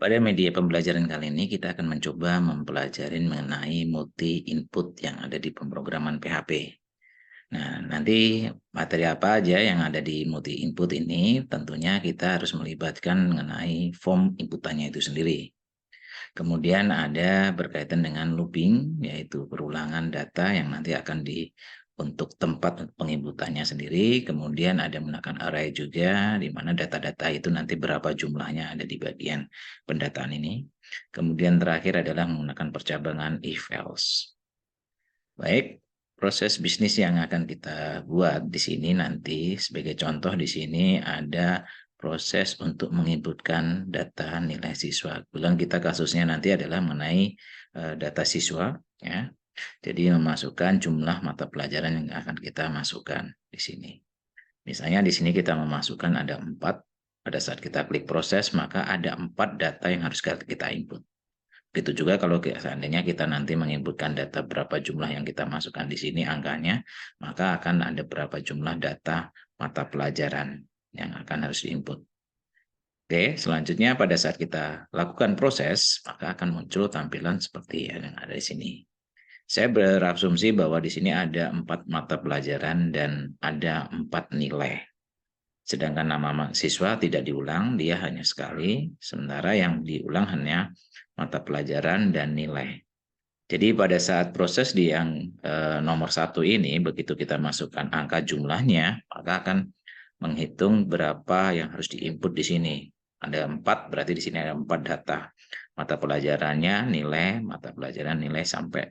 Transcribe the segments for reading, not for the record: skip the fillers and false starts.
Pada media pembelajaran kali ini kita akan mencoba mempelajari mengenai multi input yang ada di pemrograman PHP. Nah, nanti materi apa aja yang ada di multi input ini tentunya kita harus melibatkan mengenai form inputannya itu sendiri. Kemudian ada berkaitan dengan looping, yaitu perulangan data yang nanti akan untuk tempat penginputannya sendiri. Kemudian ada menggunakan array juga, di mana data-data itu nanti berapa jumlahnya ada di bagian pendataan ini. Kemudian terakhir adalah menggunakan percabangan if-else. Baik, proses bisnis yang akan kita buat di sini nanti sebagai contoh di sini ada proses untuk menginputkan data nilai siswa. Kebetulan kita kasusnya nanti adalah mengenai data siswa, ya. Jadi memasukkan jumlah mata pelajaran yang akan kita masukkan di sini. Misalnya di sini kita memasukkan ada 4. Pada saat kita klik proses maka ada 4 data yang harus kita input. Begitu juga kalau seandainya kita nanti menginputkan data berapa jumlah yang kita masukkan di sini angkanya, maka akan ada berapa jumlah data mata pelajaran yang akan harus diinput. Oke, selanjutnya pada saat kita lakukan proses, maka akan muncul tampilan seperti yang ada di sini. Saya berasumsi bahwa di sini ada 4 mata pelajaran dan ada 4 nilai. Sedangkan nama siswa tidak diulang, dia hanya sekali, sementara yang diulang hanya mata pelajaran dan nilai. Jadi pada saat proses di yang nomor 1 ini, begitu kita masukkan angka jumlahnya, maka akan menghitung berapa yang harus diinput di sini. Ada 4, berarti di sini ada 4 data. Mata pelajarannya, nilai, mata pelajaran, nilai, sampai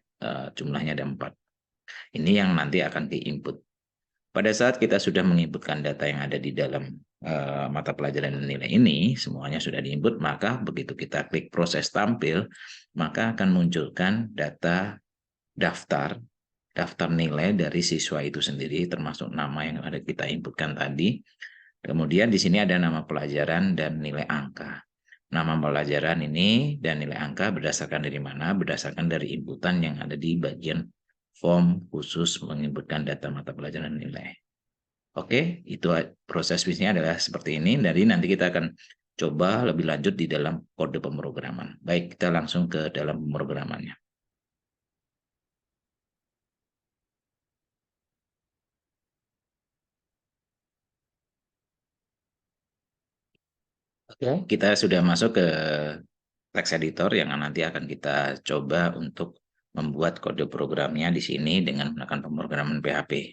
jumlahnya ada 4. Ini yang nanti akan di-input. Pada saat kita sudah menginputkan data yang ada di dalam mata pelajaran dan nilai ini, semuanya sudah diinput, maka begitu kita klik proses tampil, maka akan munculkan data daftar nilai dari siswa itu sendiri, termasuk nama yang ada kita inputkan tadi. Kemudian di sini ada nama pelajaran dan nilai angka. Nama pelajaran ini dan nilai angka berdasarkan dari mana? Berdasarkan dari inputan yang ada di bagian form khusus menginputkan data mata pelajaran dan nilai. Oke, itu proses bisnisnya adalah seperti ini. Jadi nanti kita akan coba lebih lanjut di dalam kode pemrograman. Baik, kita langsung ke dalam pemrogramannya. Oke, kita sudah masuk ke text editor yang nanti akan kita coba untuk membuat kode programnya di sini dengan menggunakan pemrograman PHP.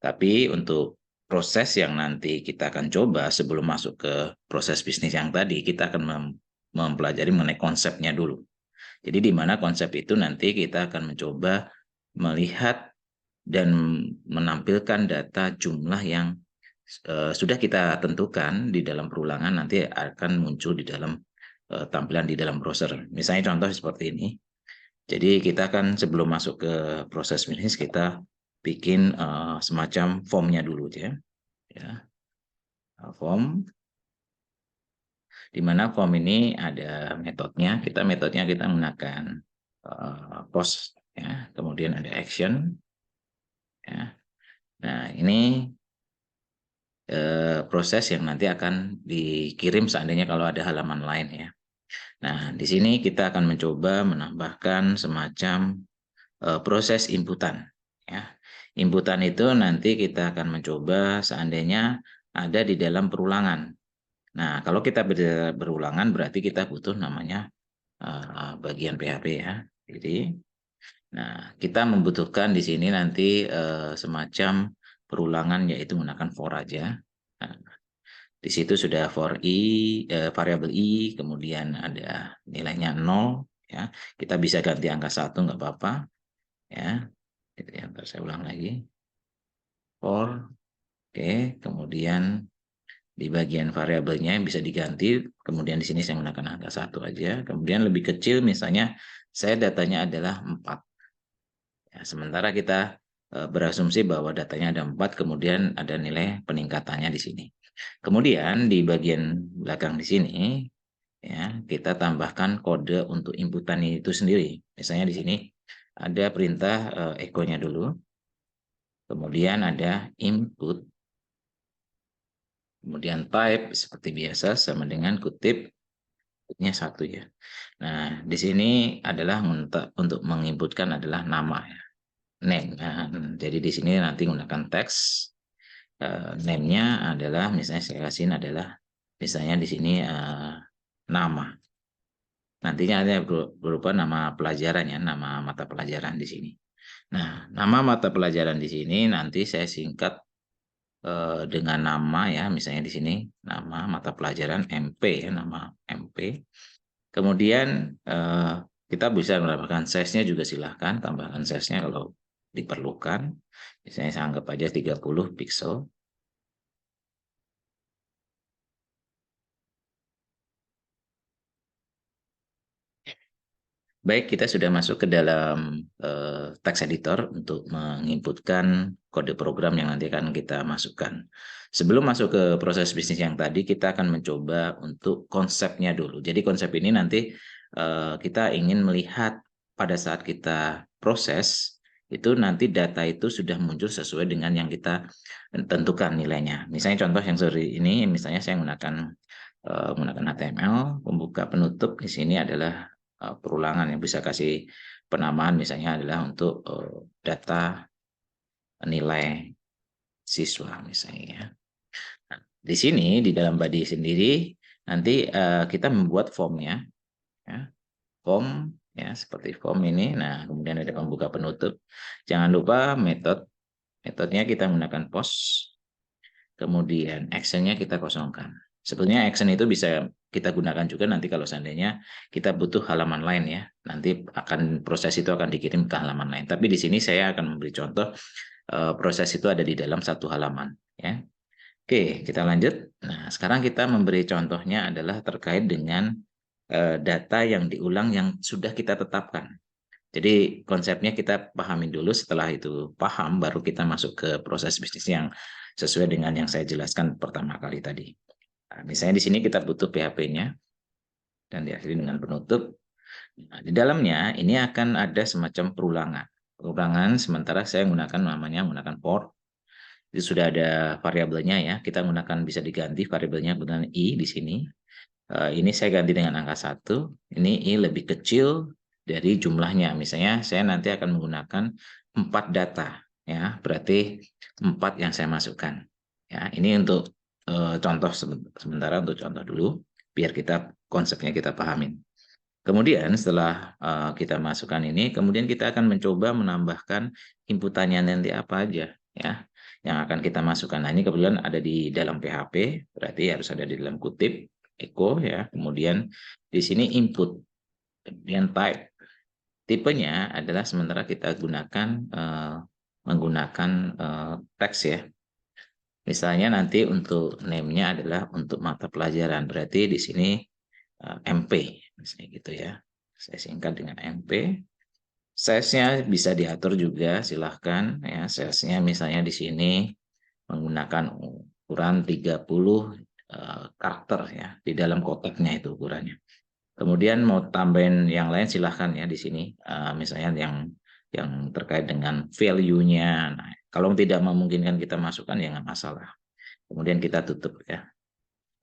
Tapi untuk proses yang nanti kita akan coba sebelum masuk ke proses bisnis yang tadi, kita akan mempelajari mengenai konsepnya dulu. Jadi di mana konsep itu nanti kita akan mencoba melihat dan menampilkan data jumlah yang sudah kita tentukan di dalam perulangan, nanti akan muncul di dalam tampilan di dalam browser. Misalnya contoh seperti ini. Jadi kita kan sebelum masuk ke proses bisnis kita bikin semacam formnya dulu ya. Form, di mana form ini ada metodenya. Metodenya kita menggunakan post ya. Kemudian ada action ya. Nah, ini proses yang nanti akan dikirim seandainya kalau ada halaman lain ya. Nah, di sini kita akan mencoba menambahkan semacam proses inputan. Ya. Inputan itu nanti kita akan mencoba seandainya ada di dalam perulangan. Nah, kalau kita berulangan berarti kita butuh namanya bagian PHP ya. Jadi, nah kita membutuhkan di sini nanti semacam perulangan yaitu menggunakan for aja. Nah, di situ sudah for variabel i, kemudian ada nilainya 0 ya. Kita bisa ganti angka 1 nggak apa-apa ya. Gitu ya, ntar saya ulang lagi. For, oke, kemudian di bagian variabelnya bisa diganti, kemudian di sini saya menggunakan angka 1 aja, kemudian lebih kecil misalnya saya datanya adalah 4. Ya, sementara kita berasumsi bahwa datanya ada 4, kemudian ada nilai peningkatannya di sini. Kemudian di bagian belakang di sini ya, kita tambahkan kode untuk inputan itu sendiri. Misalnya di sini ada perintah echo-nya dulu. Kemudian ada input. Kemudian type seperti biasa sama dengan kutip inputnya 1 ya. Nah, di sini adalah untuk menginputkan adalah nama ya, name. Nah, jadi di sini nanti gunakan teks, name-nya adalah misalnya saya kasihin adalah misalnya di sini nama. Nantinya ada berupa nama pelajaran ya, nama mata pelajaran di sini. Nah, nama mata pelajaran di sini nanti saya singkat dengan nama ya, misalnya di sini nama mata pelajaran MP ya, nama MP. Kemudian kita bisa menambahkan size-nya juga silahkan, tambahkan size-nya kalau diperlukan. Misalnya saya anggap aja 30 pixel. Baik, kita sudah masuk ke dalam text editor untuk menginputkan kode program yang nanti akan kita masukkan. Sebelum masuk ke proses bisnis yang tadi, kita akan mencoba untuk konsepnya dulu. Jadi konsep ini nanti kita ingin melihat pada saat kita proses, itu nanti data itu sudah muncul sesuai dengan yang kita tentukan nilainya. Misalnya contoh yang seperti ini, misalnya saya menggunakan HTML, pembuka penutup di sini adalah perulangan yang bisa kasih penamaan misalnya adalah untuk data nilai siswa misalnya. Nah, di sini di dalam body sendiri nanti kita membuat formnya, ya, form ya seperti form ini. Nah kemudian ada pembuka penutup. Jangan lupa metodenya kita menggunakan post. Kemudian actionnya kita kosongkan. Sebetulnya action itu bisa kita gunakan juga nanti kalau seandainya kita butuh halaman lain ya. Nanti proses itu akan dikirim ke halaman lain. Tapi di sini saya akan memberi contoh proses itu ada di dalam satu halaman ya. Oke, kita lanjut. Nah, sekarang kita memberi contohnya adalah terkait dengan data yang diulang yang sudah kita tetapkan. Jadi konsepnya kita pahami dulu, setelah itu paham baru kita masuk ke proses bisnis yang sesuai dengan yang saya jelaskan pertama kali tadi. Nah, misalnya di sini kita butuh PHP-nya dan diakhiri dengan penutup. Nah, di dalamnya ini akan ada semacam perulangan. Perulangan sementara saya menggunakan port. Itu sudah ada variabelnya ya. Kita menggunakan bisa diganti variabelnya dengan i di sini. Ini saya ganti dengan angka 1. Ini i lebih kecil dari jumlahnya. Misalnya saya nanti akan menggunakan 4 data ya, berarti 4 yang saya masukkan. Ya, ini untuk contoh sementara untuk contoh dulu biar konsepnya kita pahamin. Kemudian setelah kita masukkan ini, kemudian kita akan mencoba menambahkan inputannya nanti apa aja ya yang akan kita masukkan. Nah, ini kebetulan ada di dalam PHP, berarti harus ada di dalam kutip echo ya. Kemudian di sini input, kemudian type. Tipenya adalah sementara kita gunakan menggunakan teks ya. Misalnya nanti untuk name-nya adalah untuk mata pelajaran, berarti di sini MP, misalnya gitu ya. Saya singkat dengan MP. Size-nya bisa diatur juga, silahkan ya. Size-nya misalnya di sini menggunakan ukuran 30 karakter ya, di dalam kotaknya itu ukurannya. Kemudian mau tambahin yang lain silahkan ya di sini, misalnya yang terkait dengan value-nya. Nah, kalau tidak memungkinkan kita masukkan ya nggak masalah. Kemudian kita tutup ya.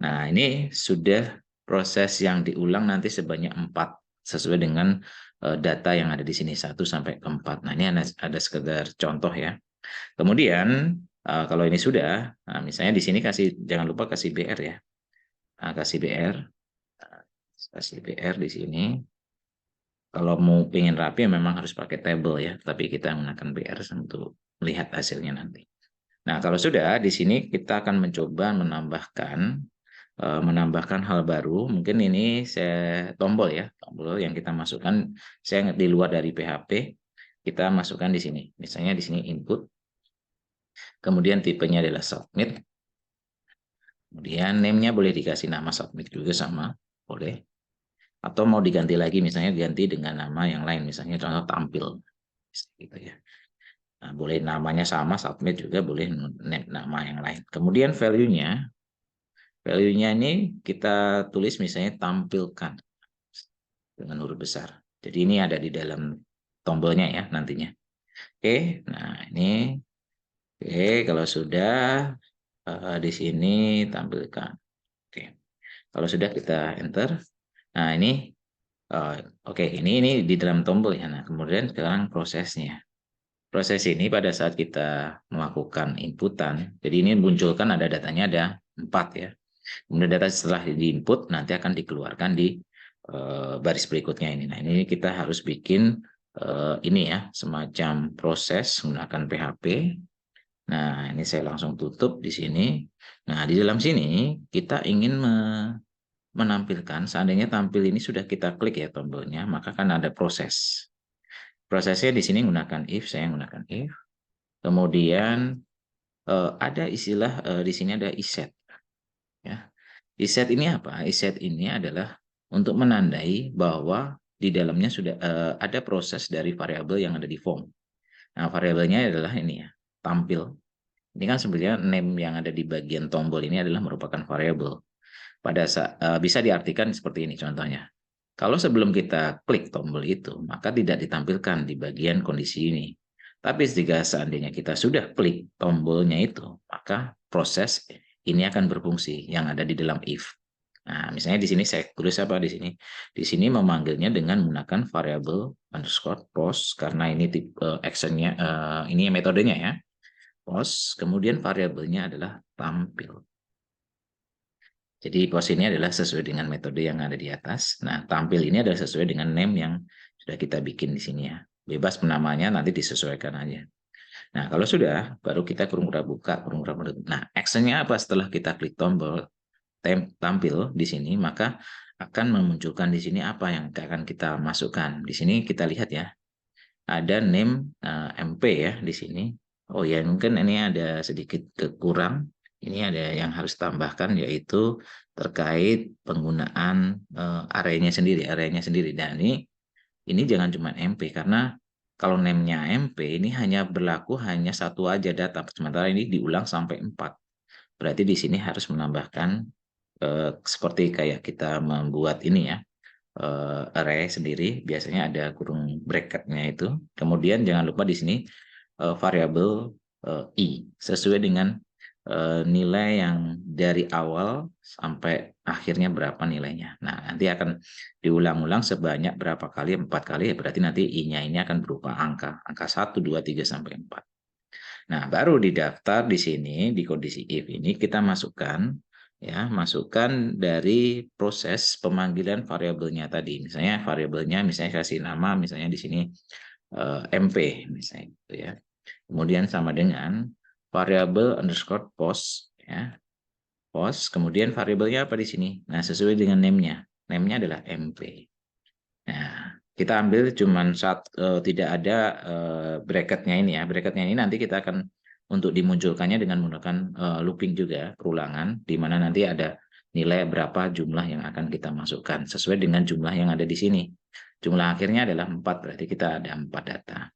Nah, ini sudah proses yang diulang nanti sebanyak 4 sesuai dengan data yang ada di sini 1 sampai ke 4. Nah, ini ada sekedar contoh ya. Kemudian kalau ini sudah, nah misalnya di sini jangan lupa kasih BR ya. Nah, kasih BR di sini. Kalau mau ingin rapi memang harus pakai table ya, tapi kita menggunakan BR untuk melihat hasilnya nanti. Nah, kalau sudah di sini kita akan mencoba menambahkan hal baru. Mungkin ini saya tombol ya, tombol yang kita masukkan saya di luar dari PHP, kita masukkan di sini. Misalnya di sini input. Kemudian tipenya adalah submit. Kemudian name-nya boleh dikasih nama submit juga sama, boleh. Atau mau diganti lagi, misalnya ganti dengan nama yang lain, misalnya contoh tampil, gitu ya. Nah, boleh namanya sama, submit juga boleh nama yang lain. Kemudian value-nya ini kita tulis misalnya tampilkan dengan huruf besar. Jadi ini ada di dalam tombolnya ya nantinya. Oke, nah ini oke kalau sudah di sini tampilkan. Oke, kalau sudah kita enter. Nah, ini oke, ini di dalam tombol ya. Nah, kemudian sekarang prosesnya. Proses ini pada saat kita melakukan inputan, jadi ini munculkan ada datanya ada 4 ya. Kemudian data setelah diinput nanti akan dikeluarkan di baris berikutnya ini. Nah, ini kita harus bikin ini ya, semacam proses menggunakan PHP. Nah, ini saya langsung tutup di sini. Nah, di dalam sini kita ingin menampilkan, seandainya tampil ini sudah kita klik ya tombolnya, maka kan ada proses. Prosesnya di sini menggunakan if, saya menggunakan if. Kemudian ada istilah di sini ada iset. Ya. Iset ini apa? Iset ini adalah untuk menandai bahwa di dalamnya sudah ada proses dari variabel yang ada di form. Nah, variabelnya adalah ini ya, tampil. Ini kan sebenarnya name yang ada di bagian tombol ini adalah merupakan variabel. Pada saat bisa diartikan seperti ini contohnya. Kalau sebelum kita klik tombol itu, maka tidak ditampilkan di bagian kondisi ini. Tapi jika seandainya kita sudah klik tombolnya itu, maka proses ini akan berfungsi yang ada di dalam if. Nah, misalnya di sini saya tulis apa di sini? Di sini memanggilnya dengan menggunakan variable underscore post karena ini tipe actionnya, ini metodenya ya. Post, kemudian variabelnya adalah tampil. Jadi post ini adalah sesuai dengan metode yang ada di atas. Nah, tampil ini adalah sesuai dengan name yang sudah kita bikin di sini ya. Bebas penamanya nanti disesuaikan aja. Nah, kalau sudah, baru kita kurung buka, kurung menutup. Nah, actionnya apa setelah kita klik tombol tampil di sini, maka akan memunculkan di sini apa yang akan kita masukkan. Di sini kita lihat ya, ada name MP ya di sini. Oh ya, mungkin ini ada sedikit kekurang. Ini ada yang harus tambahkan yaitu terkait penggunaan arraynya sendiri. Dan ini jangan cuma MP karena kalau name-nya MP ini hanya berlaku hanya satu aja data, sementara ini diulang sampai 4. Berarti di sini harus menambahkan seperti kayak kita membuat ini ya, array sendiri, biasanya ada kurung bracketnya itu. Kemudian jangan lupa di sini variabel i sesuai dengan nilai yang dari awal sampai akhirnya berapa nilainya. Nah, nanti akan diulang-ulang sebanyak berapa kali, 4 kali, berarti nanti i-nya ini akan berupa angka 1, 2, 3, sampai 4. Nah, baru didaftar di sini, di kondisi if ini kita masukkan ya, masukkan dari proses pemanggilan variabelnya tadi. Misalnya variabelnya misalnya kasih nama misalnya di sini MP misalnya gitu ya. Kemudian sama dengan variabel underscore post ya. Post, kemudian variabelnya apa di sini? Nah, sesuai dengan name-nya. Name-nya adalah MP. Nah, kita ambil cuman tidak ada bracketnya ini ya. Bracketnya ini nanti kita akan untuk dimunculkannya dengan menggunakan looping juga, perulangan, di mana nanti ada nilai berapa jumlah yang akan kita masukkan sesuai dengan jumlah yang ada di sini. Jumlah akhirnya adalah 4, berarti kita ada 4 data.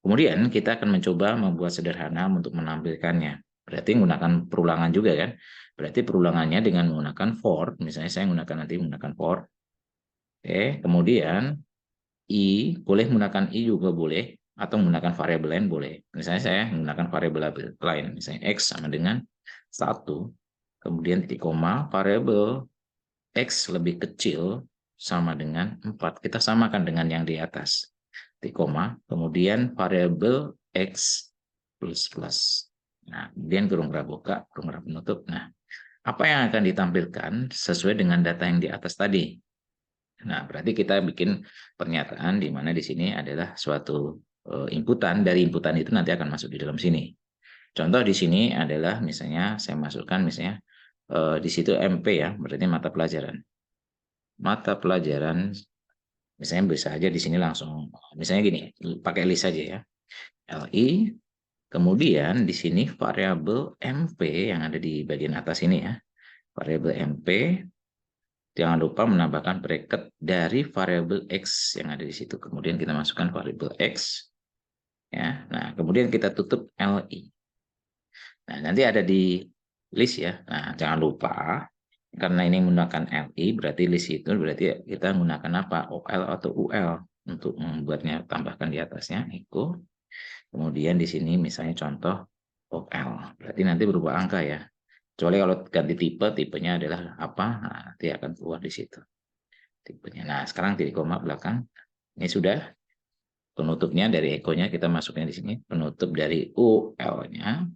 Kemudian kita akan mencoba membuat sederhana untuk menampilkannya. Berarti menggunakan perulangan juga kan. Berarti perulangannya dengan menggunakan for, misalnya saya menggunakan for. Oke, kemudian i, boleh menggunakan i juga boleh, atau menggunakan variabel lain boleh. Misalnya saya menggunakan variabel lain, misalnya x sama dengan 1, kemudian titik koma, variabel x lebih kecil sama dengan 4. Kita samakan dengan yang di atas. Titik koma, kemudian variabel x plus plus. Nah, kemudian kurung buka, kurung menutup. Nah, apa yang akan ditampilkan sesuai dengan data yang di atas tadi? Nah, berarti kita bikin pernyataan di mana di sini adalah suatu inputan. Dari inputan itu nanti akan masuk di dalam sini. Contoh di sini adalah misalnya saya masukkan misalnya di situ MP ya, berarti mata pelajaran. Mata pelajaran misalnya bisa aja di sini langsung misalnya gini, pakai list saja ya. LI, kemudian di sini variabel MP yang ada di bagian atas ini ya. Variabel MP. Jangan lupa menambahkan bracket dari variabel X yang ada di situ. Kemudian kita masukkan variabel X. Ya. Nah, kemudian kita tutup LI. Nah, nanti ada di list ya. Nah, jangan lupa karena ini menggunakan LI, berarti list itu berarti kita menggunakan apa? OL atau UL untuk membuatnya, tambahkan di atasnya echo. Kemudian di sini misalnya contoh OL. Berarti nanti berupa angka ya. Kecuali kalau ganti tipe, tipenya adalah apa? Nah, nanti akan keluar di situ. tipenya. Nah, sekarang titik koma belakang. Ini sudah penutupnya dari echo-nya kita masuknya di sini. Penutup dari UL-nya.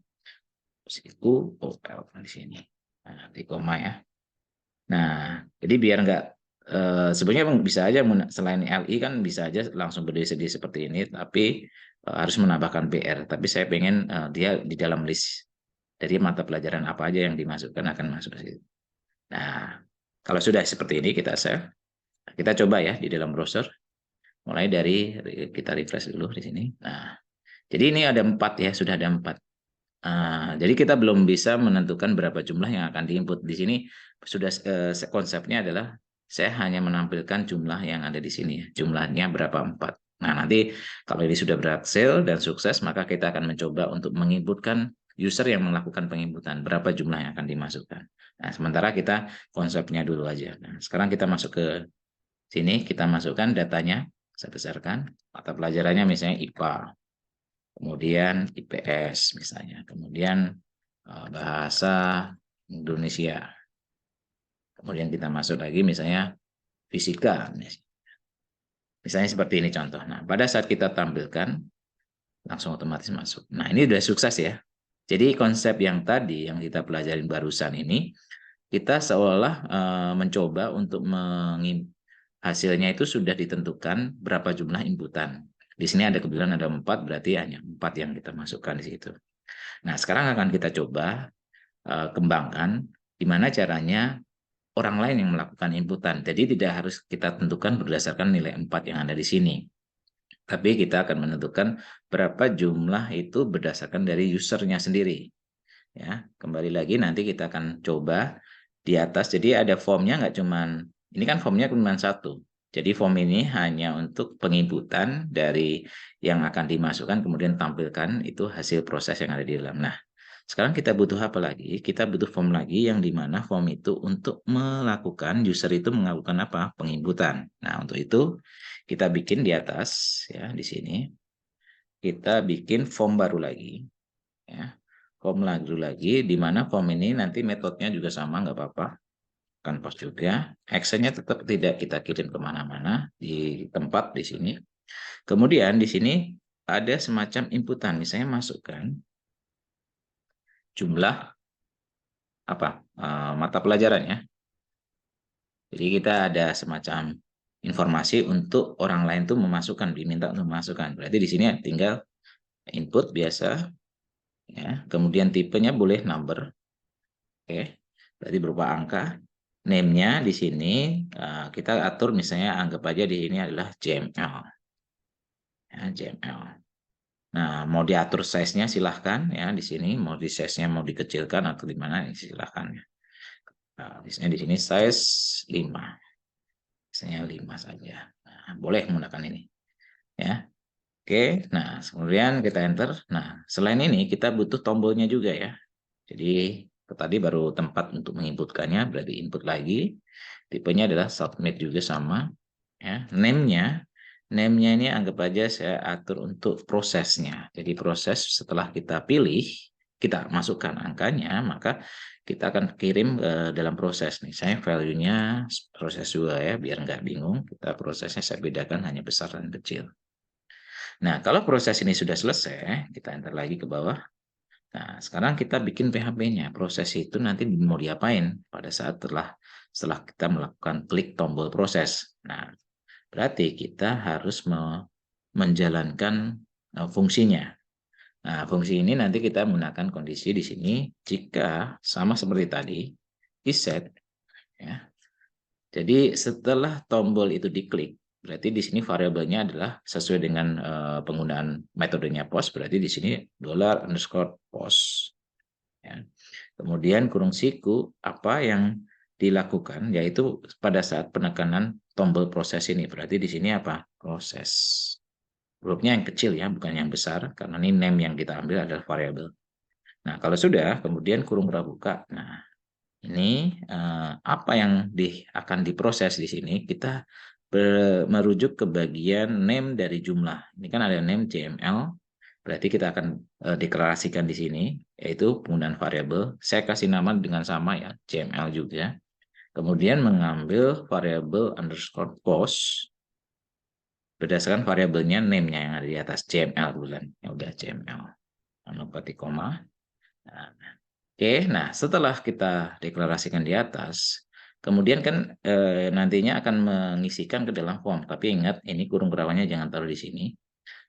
UL di sini. Nah, titik koma ya. Nah, jadi biar nggak sebenarnya emang bisa aja selain LI kan bisa aja langsung berdiri seperti ini, tapi harus menambahkan PR. Tapi saya pengen dia di dalam list dari mata pelajaran apa aja yang dimasukkan akan masuk ke situ. Nah, kalau sudah seperti ini kita save. Kita coba ya di dalam browser. Mulai dari kita refresh dulu di sini. Nah, jadi ini ada 4 ya, sudah ada 4. Jadi kita belum bisa menentukan berapa jumlah yang akan diinput. Di sini sudah konsepnya adalah saya hanya menampilkan jumlah yang ada di sini. Jumlahnya berapa 4. Nah, nanti kalau ini sudah berhasil dan sukses, maka kita akan mencoba untuk menginputkan user yang melakukan penginputan. Berapa jumlah yang akan dimasukkan. Nah, sementara kita konsepnya dulu aja. Nah, sekarang kita masuk ke sini, kita masukkan datanya. Saya besarkan. Mata pelajarannya misalnya IPA. Kemudian IPS misalnya. Kemudian bahasa Indonesia. Kemudian kita masuk lagi misalnya fisika. Misalnya seperti ini contoh. Nah, pada saat kita tampilkan, langsung otomatis masuk. Nah, ini sudah sukses ya. Jadi konsep yang tadi yang kita pelajarin barusan ini, kita seolah mencoba untuk hasilnya itu sudah ditentukan berapa jumlah inputan. Di sini ada kebetulan ada 4, berarti hanya 4 yang kita masukkan di situ. Nah, sekarang akan kita coba kembangkan gimana caranya orang lain yang melakukan inputan. Jadi tidak harus kita tentukan berdasarkan nilai 4 yang ada di sini. Tapi kita akan menentukan berapa jumlah itu berdasarkan dari usernya sendiri. Ya, kembali lagi nanti kita akan coba di atas. Jadi ada formnya nggak cuman, ini kan formnya cuma 1. Jadi form ini hanya untuk penginputan dari yang akan dimasukkan, kemudian tampilkan itu hasil proses yang ada di dalam. Nah, sekarang kita butuh apa lagi? Kita butuh form lagi yang dimana form itu untuk melakukan, user itu melakukan apa? Penginputan. Nah, untuk itu kita bikin di atas, ya di sini. Kita bikin form baru lagi. Ya. Form lagi, di mana form ini nanti metodenya juga sama, nggak apa-apa. Kan post juga. Actionnya tetap tidak kita kirim kemana-mana, di tempat di sini. Kemudian di sini ada semacam inputan, misalnya masukkan jumlah mata pelajarannya. Jadi kita ada semacam informasi untuk orang lain tuh memasukkan, diminta untuk memasukkan. Berarti di sini tinggal input biasa, ya. Kemudian tipenya boleh number, oke. Berarti berupa angka. Name-nya di sini kita atur misalnya anggap aja di sini adalah JML, ya, JML. Nah, mau diatur size-nya silahkan ya di sini, mau di size-nya mau dikecilkan atau di mana silahkan ya. Nah, misalnya di sini size 5. Misalnya 5 saja. Nah, boleh menggunakan ini. Ya. Oke, nah kemudian kita enter. Nah, selain ini kita butuh tombolnya juga ya. Jadi tadi baru tempat untuk menginputkannya, berarti input lagi. Tipenya adalah submit juga sama. Ya. Name-nya ini anggap aja saya atur untuk prosesnya. Jadi proses setelah kita pilih, kita masukkan angkanya, maka kita akan kirim dalam proses nih. Saya value-nya proses 2 ya, biar nggak bingung. Kita prosesnya saya bedakan hanya besar dan kecil. Nah, kalau proses ini sudah selesai, kita enter lagi ke bawah. Nah, sekarang kita bikin PHP-nya. Proses itu nanti mau diapain pada saat setelah kita melakukan klik tombol proses. Nah, berarti kita harus menjalankan fungsinya. Nah, fungsi ini nanti kita menggunakan kondisi di sini jika sama seperti tadi, iset. Ya. Jadi setelah tombol itu diklik, berarti di sini variabelnya adalah sesuai dengan penggunaan metodenya post, berarti di sini $_post. Ya. Kemudian kurung siku, apa yang dilakukan, yaitu pada saat penekanan tombol proses ini, berarti di sini apa? Proses. Hurufnya yang kecil ya, bukan yang besar, karena ini name yang kita ambil adalah variabel. Nah, kalau sudah, kemudian kurung pramuka. Nah, ini apa yang akan diproses di sini, kita merujuk ke bagian name dari jumlah. Ini kan ada name JML, berarti kita akan deklarasikan di sini, yaitu penggunaan variabel. Saya kasih nama dengan sama ya, JML juga. kemudian mengambil variabel underscore post berdasarkan variabelnya name-nya yang ada di atas CML bulan. Ya udah CML. Lalu koma. Nah, oke, nah setelah kita deklarasikan di atas, kemudian kan nantinya akan mengisikan ke dalam form. Tapi ingat, ini kurung kerawanya jangan taruh di sini.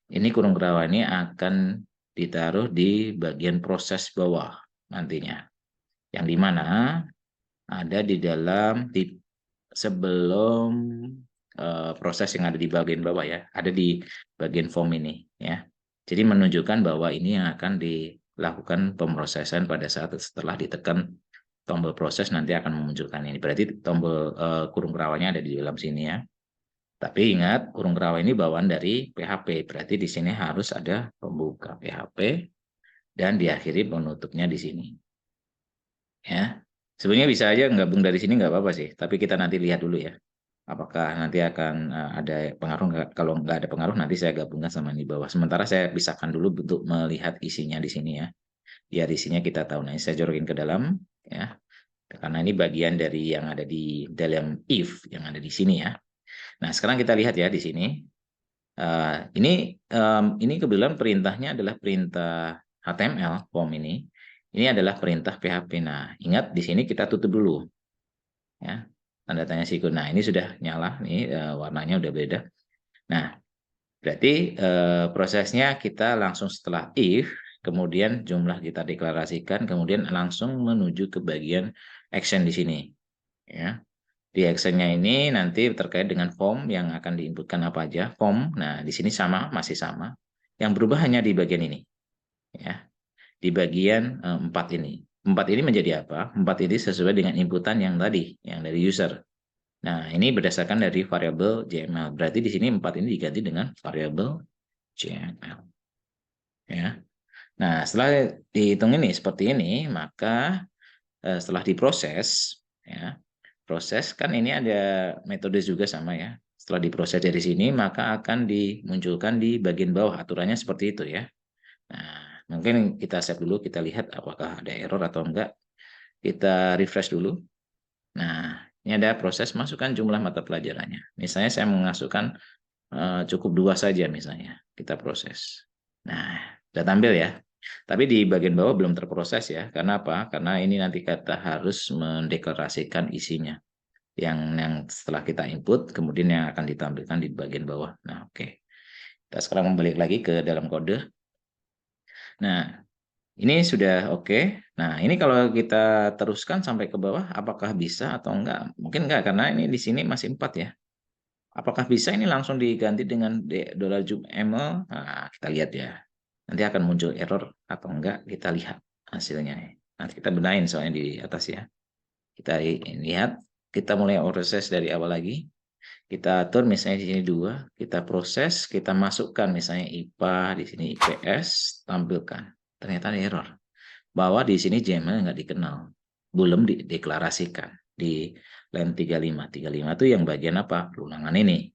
Ini kurung kerawanya akan ditaruh di bagian proses bawah nantinya. Yang dimana ada di dalam sebelum proses yang ada di bagian bawah ya, ada di bagian form ini ya. Jadi menunjukkan bahwa ini yang akan dilakukan pemrosesan pada saat setelah ditekan tombol proses nanti akan memunculkan ini. Berarti tombol kurung kerawanya ada di dalam sini ya. Tapi ingat, kurung kerawa ini bawaan dari PHP. Berarti di sini harus ada pembuka PHP dan diakhiri penutupnya di sini. Ya, sebenarnya bisa aja gabung dari sini nggak apa-apa sih. Tapi kita nanti lihat dulu ya. Apakah nanti akan ada pengaruh nggak? Kalau nggak ada pengaruh nanti saya gabungkan sama di bawah. Sementara saya pisahkan dulu untuk melihat isinya di sini ya. Biar isinya kita tahu. Nah, saya jorokin ke dalam ya. Karena ini bagian dari yang ada di dalam if yang ada di sini ya. Nah, sekarang kita lihat ya di sini. Ini kebetulan perintahnya adalah perintah HTML form ini. Ini adalah perintah PHP. Nah, ingat di sini kita tutup dulu. Ya, tanda tanya siku. Nah, ini sudah nyala nih, warnanya udah beda. Nah, berarti prosesnya kita langsung setelah if, kemudian jumlah kita deklarasikan, kemudian langsung menuju ke bagian action di sini. Ya. Di actionnya ini nanti terkait dengan form yang akan diinputkan apa aja. Form, nah di sini sama, masih sama. Yang berubah hanya di bagian ini. Ya, di bagian 4 ini. 4 ini menjadi apa? 4 ini sesuai dengan inputan yang tadi, yang dari user. Nah, ini berdasarkan dari variabel JML. Berarti di sini 4 ini diganti dengan variabel JML. Ya. Nah, setelah dihitung ini seperti ini, maka setelah diproses, ya, proses kan ini ada metode juga sama ya. Setelah diproses dari sini, maka akan dimunculkan di bagian bawah. Aturannya seperti itu ya. Nah, mungkin kita save dulu, kita lihat apakah ada error atau enggak. Kita refresh dulu. Nah, ini ada proses masukkan jumlah mata pelajarannya. Misalnya saya memasukkan cukup 2 saja misalnya. Kita proses. Nah, sudah tampil ya. Tapi di bagian bawah belum terproses ya. Karena apa? Karena ini nanti kita harus mendeklarasikan isinya. Yang setelah kita input, kemudian yang akan ditampilkan di bagian bawah. Nah, oke. Kita sekarang balik lagi ke dalam kode. Nah, ini sudah oke. Nah, ini kalau kita teruskan sampai ke bawah, apakah bisa atau enggak? Mungkin enggak, karena ini di sini masih 4 ya. Apakah bisa ini langsung diganti dengan $juml? Nah, kita lihat ya. Nanti akan muncul error atau enggak, kita lihat hasilnya. Nanti kita benahin soalnya di atas ya. Kita lihat, kita mulai proses dari awal lagi. Kita atur misalnya di sini 2, kita proses, kita masukkan misalnya IPA, di sini IPS, tampilkan. Ternyata ada error. Bahwa di sini JML nggak dikenal. Belum dideklarasikan. Di line 35. 35 itu yang bagian apa? Ulangan ini.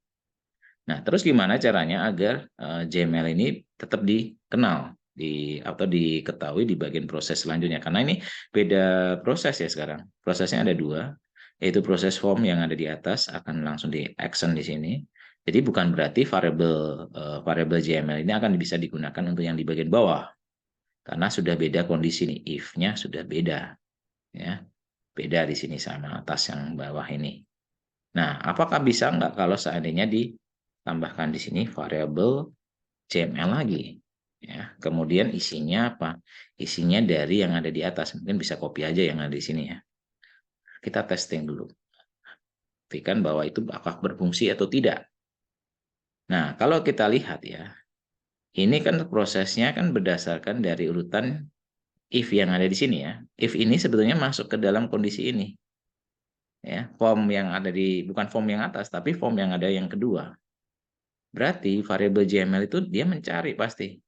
Nah, terus gimana caranya agar JML ini tetap dikenal atau diketahui di bagian proses selanjutnya? Karena ini beda proses ya sekarang. Prosesnya ada 2, yaitu proses form yang ada di atas akan langsung di action di sini. Jadi bukan berarti variabel JML ini akan bisa digunakan untuk yang di bagian bawah. Karena sudah beda kondisi nih, if-nya sudah beda. Ya, beda di sini sama atas yang bawah ini. Nah, apakah bisa nggak kalau seandainya ditambahkan di sini variabel JML lagi? Ya, kemudian isinya apa? Isinya dari yang ada di atas. Mungkin bisa copy aja yang ada di sini ya. Kita testing dulu. Pastikan bahwa itu apakah berfungsi atau tidak. Nah, kalau kita lihat ya, ini kan prosesnya kan berdasarkan dari urutan if yang ada di sini ya. If ini sebetulnya masuk ke dalam kondisi ini. Ya, form yang ada bukan form yang atas, tapi form yang ada yang kedua. Berarti variabel JML itu dia mencari pasti.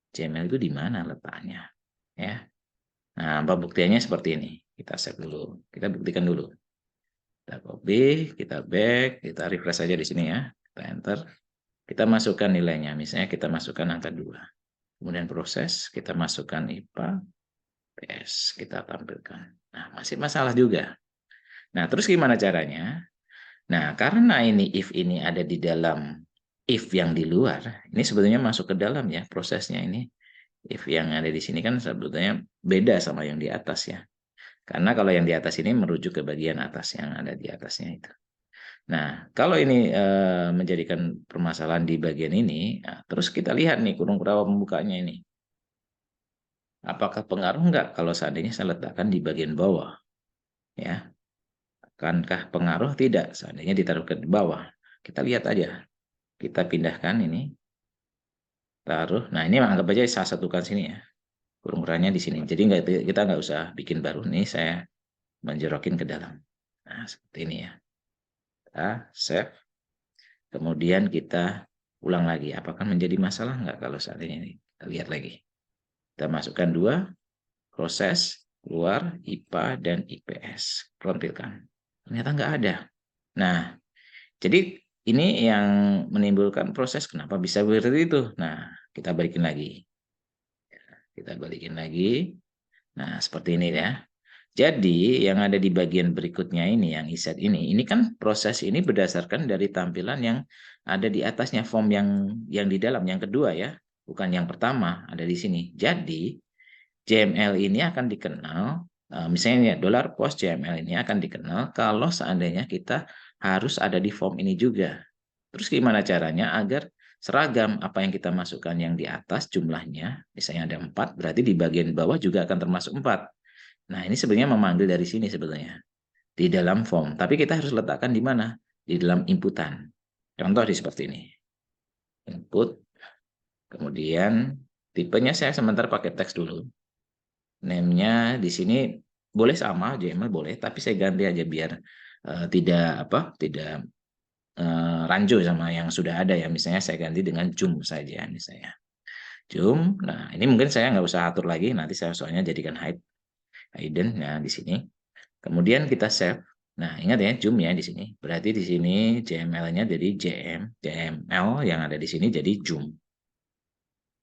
JML itu di mana letaknya. Ya. Nah, pembuktiannya seperti ini. Kita save dulu. Kita buktikan dulu. Kita copy, kita back, kita refresh saja di sini ya. Kita enter. Kita masukkan nilainya. Misalnya kita masukkan angka 2. Kemudian proses, kita masukkan IPA, PS, kita tampilkan. Nah, masih masalah juga. Nah, terus gimana caranya? Nah, karena ini if ini ada di dalam if yang di luar, ini sebetulnya masuk ke dalam ya prosesnya ini. If yang ada di sini kan sebetulnya beda sama yang di atas ya. Karena kalau yang di atas ini merujuk ke bagian atas yang ada di atasnya itu. Nah, kalau ini menjadikan permasalahan di bagian ini, nah, terus kita lihat nih kurung rawa pembukanya ini. Apakah pengaruh nggak kalau seandainya saya letakkan di bagian bawah? Ya, akankah pengaruh? Tidak, seandainya ditaruh ke bawah. Kita lihat aja. Kita pindahkan ini, taruh. Nah, ini anggap aja saya satukan sini ya. Kurung-kurangnya di sini. Jadi kita nggak usah bikin baru. Nih saya menjerokin ke dalam. Nah, seperti ini ya. Kita save. Kemudian kita ulang lagi. Apakah menjadi masalah nggak kalau saat ini? Kita lihat lagi. Kita masukkan dua, proses, keluar, IPA, dan IPS. Tampilkan. Ternyata nggak ada. Nah, jadi ini yang menimbulkan proses kenapa bisa seperti itu. Nah, kita balikin lagi. Kita balikin lagi. Nah, seperti ini ya. Jadi, yang ada di bagian berikutnya ini, yang iset ini kan proses ini berdasarkan dari tampilan yang ada di atasnya, form yang di dalam, yang kedua ya, bukan yang pertama, ada di sini. Jadi, JML ini akan dikenal, misalnya dolar post JML ini akan dikenal kalau seandainya kita harus ada di form ini juga. Terus gimana caranya agar seragam apa yang kita masukkan yang di atas jumlahnya, misalnya ada 4, berarti di bagian bawah juga akan termasuk 4. Nah, ini sebenarnya memanggil dari sini sebetulnya, di dalam form. Tapi kita harus letakkan di mana? Di dalam inputan. Contoh di seperti ini. Input, kemudian tipenya saya sementara pakai teks dulu. Name-nya di sini boleh sama, JML boleh, tapi saya ganti aja biar tidak rancu sama yang sudah ada ya. Misalnya saya ganti dengan Joom saja misalnya. Joom. Nah, ini mungkin saya nggak usah atur lagi, nanti saya soalnya jadikan hidden. Nah, di sini. Kemudian kita save. Nah, ingat ya, zoom ya di sini. Berarti di sini JML-nya jadi JML yang ada di sini jadi zoom.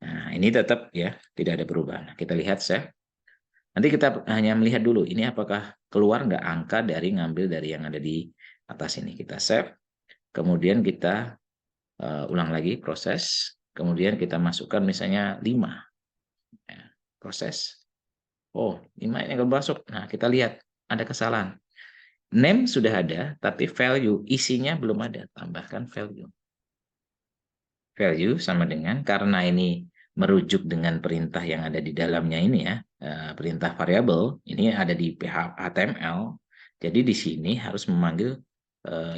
Nah, ini tetap ya, tidak ada perubahan. Nah, kita lihat save. Nanti kita hanya melihat dulu, ini apakah keluar nggak angka dari ngambil dari yang ada di atas ini. Kita save. Kemudian kita ulang lagi proses. Kemudian kita masukkan misalnya 5. Ya, proses. Oh, 5 ini nggak masuk. Nah, kita lihat ada kesalahan. Name sudah ada, tapi value isinya belum ada. Tambahkan value. Value sama dengan, karena ini merujuk dengan perintah yang ada di dalamnya ini ya, perintah variabel, ini ada di HTML. Jadi di sini harus memanggil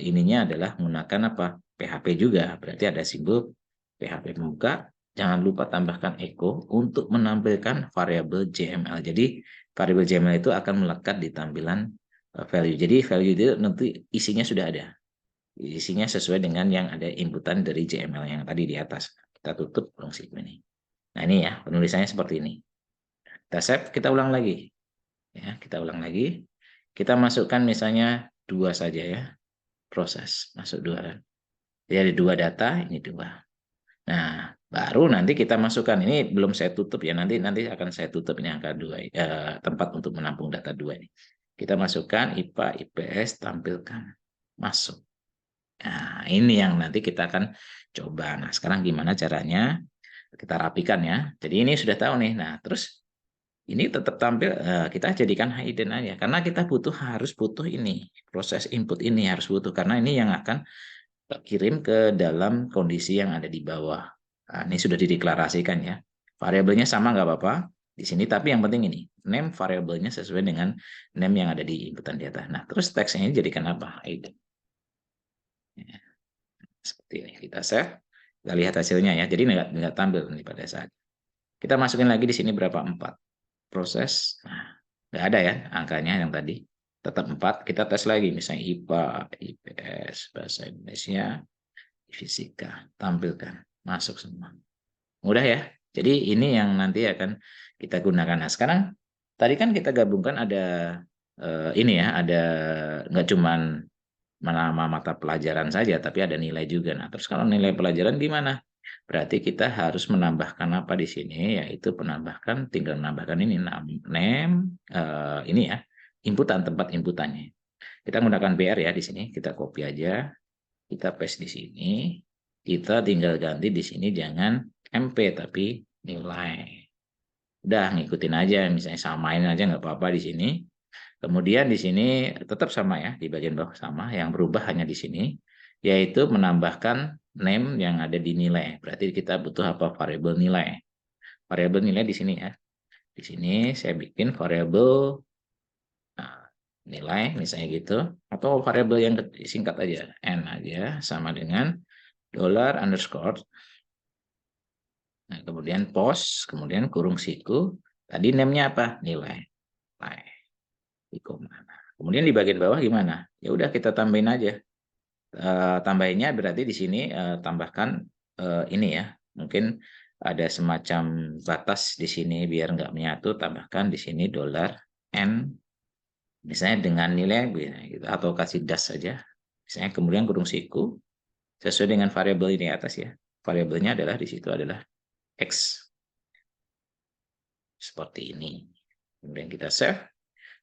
ininya adalah menggunakan apa? PHP juga. Berarti ada simbol PHP pembuka. Jangan lupa tambahkan echo untuk menampilkan variabel JML. Jadi variabel JML itu akan melekat di tampilan value. Jadi value itu nanti isinya sudah ada. Isinya sesuai dengan yang ada inputan dari JML yang tadi di atas. Kita tutup fungsi ini. Nah, ini ya, penulisannya seperti ini. Kita save, kita ulang lagi. Ya, kita ulang lagi. Kita masukkan misalnya 2 saja ya. Proses, masuk 2. Jadi ada 2 data, ini 2. Nah, baru nanti kita masukkan, ini belum saya tutup ya, nanti akan saya tutup ini angka 2, tempat untuk menampung data 2 ini. Kita masukkan IPA, IPS, tampilkan. Masuk. Nah, ini yang nanti kita akan coba. Nah, sekarang gimana caranya? Kita rapikan ya. Jadi ini sudah tahu nih. Nah, terus ini tetap tampil, kita jadikan hidden aja. Karena kita harus butuh ini. Proses input ini harus butuh. Karena ini yang akan kirim ke dalam kondisi yang ada di bawah. Nah, ini sudah dideklarasikan ya. Variabelnya sama nggak apa-apa di sini, tapi yang penting ini name variabelnya sesuai dengan name yang ada di inputan di atas. Nah, terus teksnya ini jadikan apa? Hidden. Ya, seperti ini. Kita save. Kita lihat hasilnya ya. Jadi nggak tampil nih pada saat. Kita masukin lagi di sini berapa? 4. Proses. Nah, nggak ada ya angkanya yang tadi. Tetap 4. Kita tes lagi. Misalnya IPA, IPS, Bahasa Indonesia, Fisika. Tampilkan. Masuk semua. Mudah ya. Jadi ini yang nanti akan kita gunakan. Nah, sekarang tadi kan kita gabungkan ada ini ya. Ada nggak cuman nama mata pelajaran saja, tapi ada nilai juga. Nah, terus kalau nilai pelajaran gimana? Berarti kita harus menambahkan apa di sini, yaitu tinggal menambahkan ini name, ini ya, inputan, tempat inputannya. Kita menggunakan BR ya di sini, kita copy aja, kita paste di sini, kita tinggal ganti di sini jangan MP tapi nilai. Udah ngikutin aja, misalnya samain aja nggak apa-apa di sini. Kemudian di sini tetap sama ya, di bagian bawah sama, yang berubah hanya di sini, yaitu menambahkan name yang ada di nilai. Berarti kita butuh apa? Variabel nilai. Variabel nilai di sini ya. Di sini saya bikin variabel nilai misalnya gitu, atau variabel yang singkat aja, n aja, sama dengan $_. Nah, kemudian post, kemudian kurung siku. Tadi name-nya apa? Nilai. Kemudian di bagian bawah gimana? Ya udah kita tambahin aja. Tambahinnya berarti di sini tambahkan ini ya. Mungkin ada semacam batas di sini biar nggak menyatu. Tambahkan di sini $n. Misalnya dengan nilai gitu, atau kasih dash saja. Misalnya kemudian kurung siku sesuai dengan variabel ini atas ya. Variabelnya adalah di situ adalah X. Seperti ini. Kemudian kita save.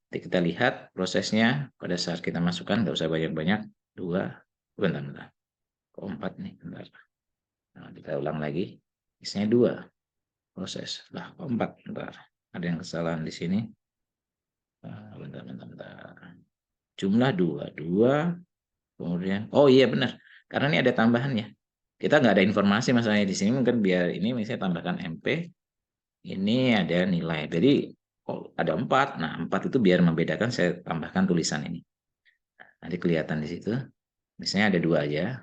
Nanti kita lihat prosesnya pada saat kita masukkan, nggak usah banyak-banyak. 2, bentar. Kok 4 nih, bentar. Nah, kita ulang lagi. Misalnya 2 proses. Lah, kok 4, bentar. Ada yang kesalahan di sini. Bentar. Jumlah 2. Kemudian, oh iya benar. Karena ini ada tambahannya. Kita nggak ada informasi masalahnya di sini, mungkin biar ini misalnya tambahkan MP. Ini ada nilai. Jadi oh, ada 4. Nah, 4 itu biar membedakan saya tambahkan tulisan ini. Nanti kelihatan di situ. Misalnya ada 2 aja.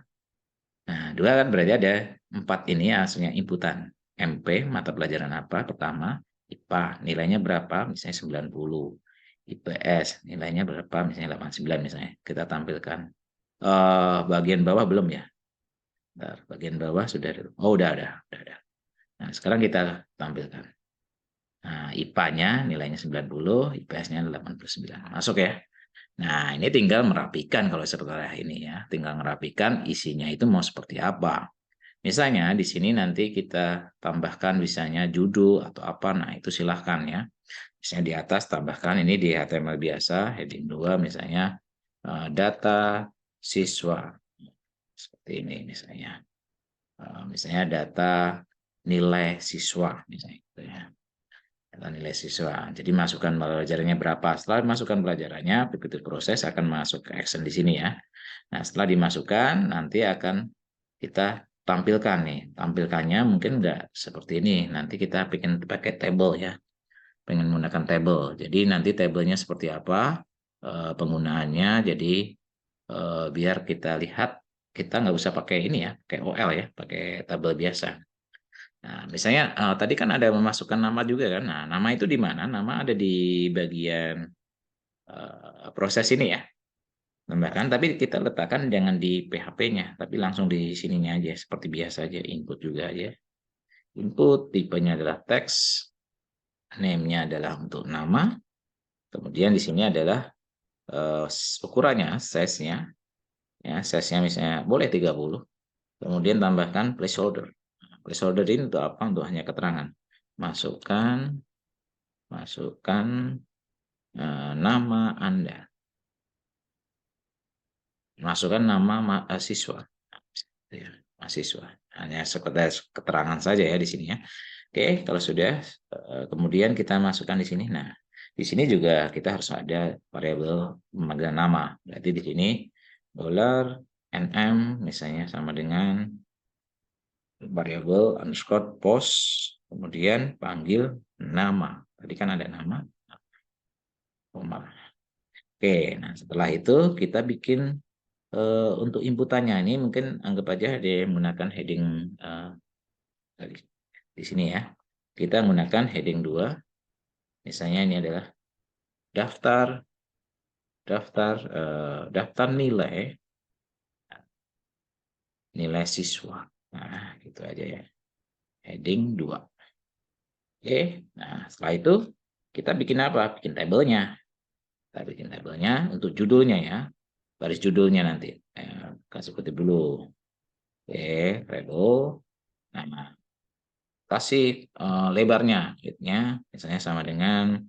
Nah, 2 kan berarti ada 4 ini hasilnya inputan. MP, mata pelajaran apa? Pertama, IPA, nilainya berapa? Misalnya 90. IPS, nilainya berapa? Misalnya 89 misalnya. Kita tampilkan. Bagian bawah belum ya? Bentar, bagian bawah sudah. Oh, udah ada. Nah, sekarang kita tampilkan. Nah, IPA-nya nilainya 90, IPS-nya 89. Masuk ya? Nah, ini tinggal merapikan kalau setelah ini ya. Tinggal merapikan isinya itu mau seperti apa. Misalnya di sini nanti kita tambahkan misalnya judul atau apa. Nah, itu silahkan ya. Misalnya di atas tambahkan ini di HTML biasa, heading 2 misalnya data siswa. Seperti ini misalnya. Misalnya data nilai siswa misalnya gitu ya. Nilai siswa. Jadi masukkan pelajarannya berapa. Setelah masukkan pelajarannya, begitu proses akan masuk ke action di sini ya. Nah, setelah dimasukkan, nanti akan kita tampilkan nih. Tampilkannya mungkin nggak seperti ini. Nanti kita bikin pakai table ya. Pengen menggunakan table. Jadi nanti tabelnya seperti apa, penggunaannya. Jadi biar kita lihat, kita nggak usah pakai ini ya, pakai OL ya, pakai tabel biasa. Nah, misalnya tadi kan ada memasukkan nama juga kan. Nah, nama itu di mana? Nama ada di bagian proses ini ya. Tambahkan, tapi kita letakkan jangan di PHP-nya, tapi langsung di sininya aja, seperti biasa aja, input juga aja. Input, tipenya adalah teks, name-nya adalah untuk nama, kemudian di sini adalah ukurannya, size-nya, ya, size-nya misalnya boleh 30, kemudian tambahkan placeholder. Placeholder ini untuk apa? Untuk hanya keterangan. Masukkan nama Anda. Masukkan nama mahasiswa. Mahasiswa. Hanya sekedar keterangan saja ya di sini ya. Oke, kalau sudah, kemudian kita masukkan di sini. Nah, di sini juga kita harus ada variabel pemanggilan nama. Berarti di sini $nm misalnya sama dengan variabel underscore post, kemudian panggil nama. Tadi kan ada nama. Oke, nah setelah itu kita bikin untuk inputannya ini mungkin anggap aja dia menggunakan heading di sini ya. Kita menggunakan heading 2. Misalnya ini adalah daftar nilai siswa. Nah, gitu aja ya. Heading 2. Oke, nah setelah itu kita bikin apa? Bikin tabelnya. Kita bikin tabelnya untuk judulnya ya. Baris judulnya nanti. Kasih kutip dulu. Oke, label. Nah, kasih lebarnya, width-nya misalnya sama dengan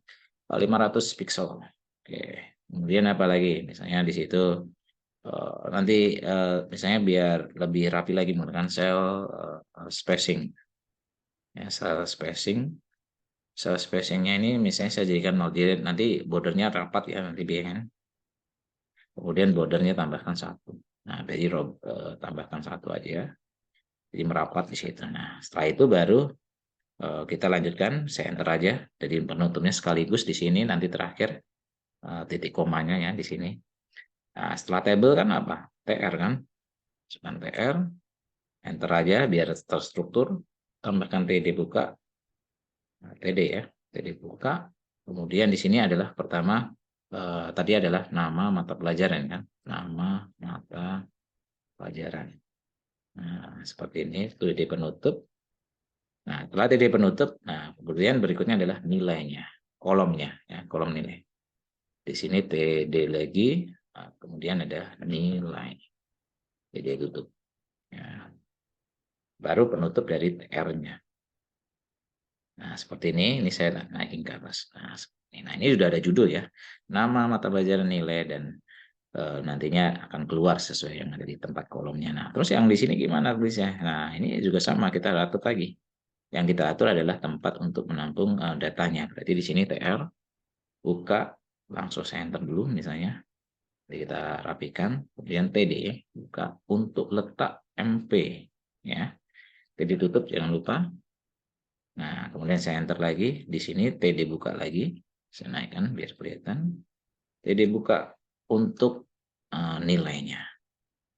500 pixel. Oke, Kemudian apa lagi? Misalnya di situ nanti misalnya biar lebih rapi lagi menggunakan sel spacing. Ya, sel spacingnya ini misalnya saya jadikan 0, jadi nanti bordernya rapat ya nanti biasanya. Kemudian bordernya tambahkan 1. Nah, jadi tambahkan 1 aja ya. Jadi merapat di situ. Nah, setelah itu baru kita lanjutkan, saya enter aja. Jadi penutupnya sekaligus di sini, nanti terakhir titik komanya ya di sini. Nah, setelah table kan apa? TR kan? Masukkan TR, enter aja biar terstruktur. Tambahkan TD buka, nah, TD ya, TD buka. Kemudian di sini adalah pertama tadi adalah nama mata pelajaran kan, nama mata pelajaran. Nah, seperti ini TD penutup. Nah, setelah TD penutup, nah kemudian berikutnya adalah nilainya, kolomnya ya, kolom nilai. Di sini TD lagi, nah, kemudian ada nilai. TD tutup. Ya. Baru penutup dari TR-nya. Nah, seperti ini saya naikin ke atas. Nah, ini sudah ada judul ya. Nama mata pelajaran, nilai, dan nantinya akan keluar sesuai yang ada di tempat kolomnya. Nah, terus yang di sini gimana tulisnya? Nah, ini juga sama, kita atur lagi. Yang kita atur adalah tempat untuk menampung datanya. Berarti di sini TR, buka, langsung saya enter dulu misalnya. Jadi kita rapikan, kemudian TD, buka, untuk letak MP. Ya. TD tutup, jangan lupa. Nah, kemudian saya enter lagi. Di sini TD buka lagi. Saya naikkan biar kelihatan. TD buka untuk nilainya.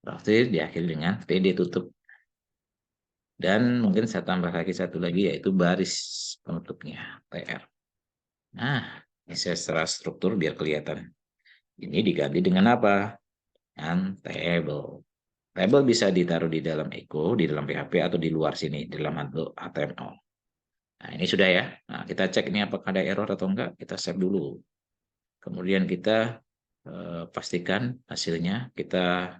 Berarti diakhiri dengan TD tutup. Dan mungkin saya tambah lagi satu lagi, yaitu baris penutupnya, TR. Nah, ini saya secara struktur biar kelihatan. Ini diganti dengan apa? Dengan table. Table bisa ditaruh di dalam Echo, di dalam PHP, atau di luar sini, di dalam HTML. Nah, ini sudah ya. Nah, kita cek ini apakah ada error atau enggak. Kita save dulu. Kemudian kita pastikan hasilnya. Kita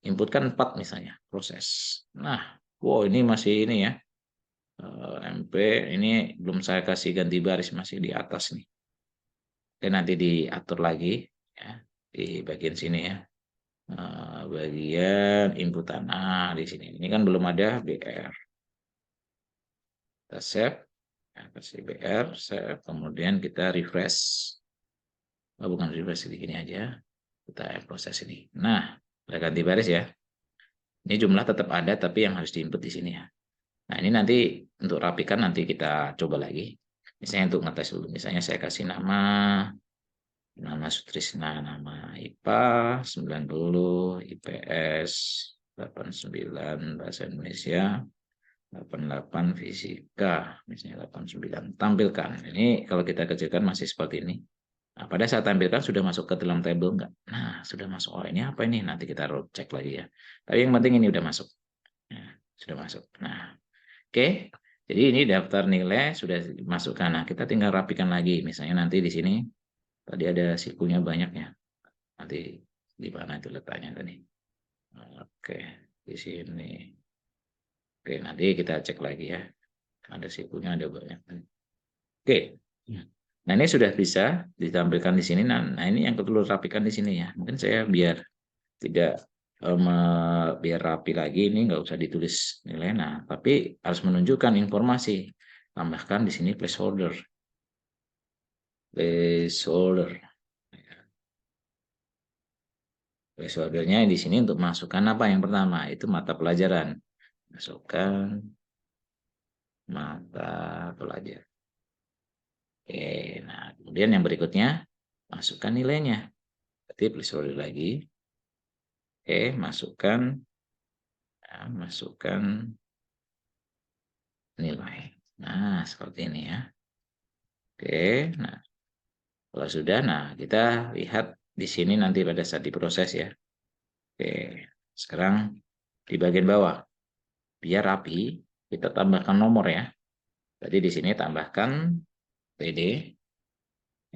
inputkan 4 misalnya, proses. Nah, wow ini masih ini ya. MP ini belum saya kasih ganti baris, masih di atas nih. Dan nanti diatur lagi ya, di bagian sini ya. Bagian inputan. Nah, di sini. Ini kan belum ada BR. Kita save. Ya, kasih BR, save. Kemudian kita refresh. Oh, bukan refresh, segini aja. Kita proses ini. Nah, kita ganti baris ya. Ini jumlah tetap ada, tapi yang harus diinput di sini ya. Nah, ini nanti untuk rapikan nanti kita coba lagi. Misalnya untuk ngetes dulu. Misalnya saya kasih nama Sutrisna, nama IPA 90, IPS 89, Bahasa Indonesia 88, Fisika misalnya 89. Tampilkan. Ini kalau kita kecilkan masih seperti ini. Nah, pada saat tampilkan sudah masuk ke dalam table enggak? Nah, sudah masuk. Oh, ini apa ini? Nanti kita cek lagi ya. Tapi yang penting ini udah masuk. Nah, sudah masuk. Nah, oke. Jadi ini daftar nilai sudah dimasukkan. Nah, kita tinggal rapikan lagi. Misalnya nanti di sini tadi ada sikunya banyak ya. Nanti di mana itu letaknya tadi? Oke, di sini. Oke, nanti kita cek lagi ya. Ada sikunya ada banyak. Oke. Nah, ini sudah bisa ditampilkan di sini. Nah, ini yang perlu rapikan di sini ya. Mungkin saya biar tidak biar rapi lagi, ini nggak usah ditulis nilai. Nah, tapi harus menunjukkan informasi. Tambahkan di sini placeholder. Placeholder. Placeholdernya di sini untuk masukkan apa yang pertama? Itu mata pelajaran. Masukkan mata pelajaran. Oke, nah kemudian yang berikutnya masukkan nilainya. Berarti placeholder lagi. Oke, masukkan nilai. Nah, seperti ini ya. Oke, nah kalau sudah, nah kita lihat di sini nanti pada saat diproses ya. Oke, sekarang di bagian bawah, biar rapi, kita tambahkan nomor ya. Jadi di sini tambahkan TD,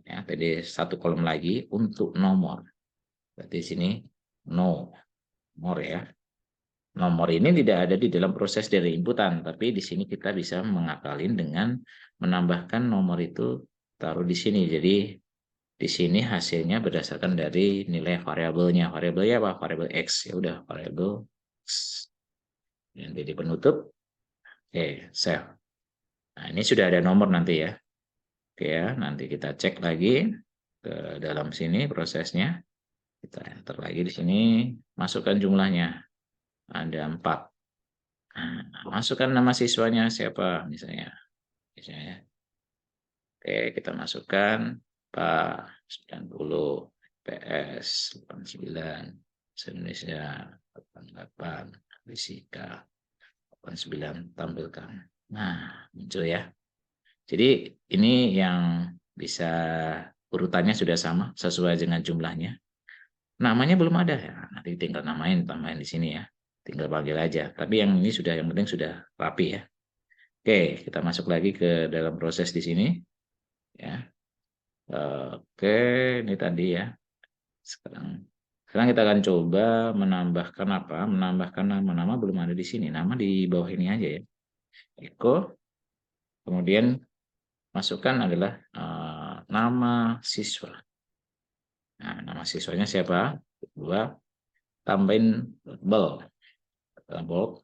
ya, TD 1 kolom lagi untuk nomor. Berarti di sini nomor ya. Nomor ini tidak ada di dalam proses dari inputan, tapi di sini kita bisa mengakalin dengan menambahkan nomor itu taruh di sini. Jadi di sini hasilnya berdasarkan dari nilai variabelnya. Variabelnya apa? Variabel X. Ya udah, variabel X. Yang jadi penutup. Oke, save. Nah, ini sudah ada nomor nanti ya. Oke ya, nanti kita cek lagi ke dalam sini prosesnya. Kita enter lagi di sini, masukkan jumlahnya. Ada 4. Nah, masukkan nama siswanya siapa misalnya. Oke, kita masukkan Pak 90, PS 89, Indonesia 88, Fisika 89, tampilkan. Nah, muncul ya. Jadi ini yang bisa urutannya sudah sama sesuai dengan jumlahnya. Namanya belum ada ya. Nanti tinggal tambahin di sini ya. Tinggal panggil aja. Tapi yang ini sudah, yang penting sudah rapi ya. Oke, kita masuk lagi ke dalam proses di sini ya. Oke, ini tadi ya. Sekarang kita akan coba menambahkan apa? Menambahkan nama-nama belum ada di sini. Nama di bawah ini aja ya. Eko. Kemudian masukkan adalah nama siswa. Nah, nama siswanya siapa? Kedua, tambahin bel.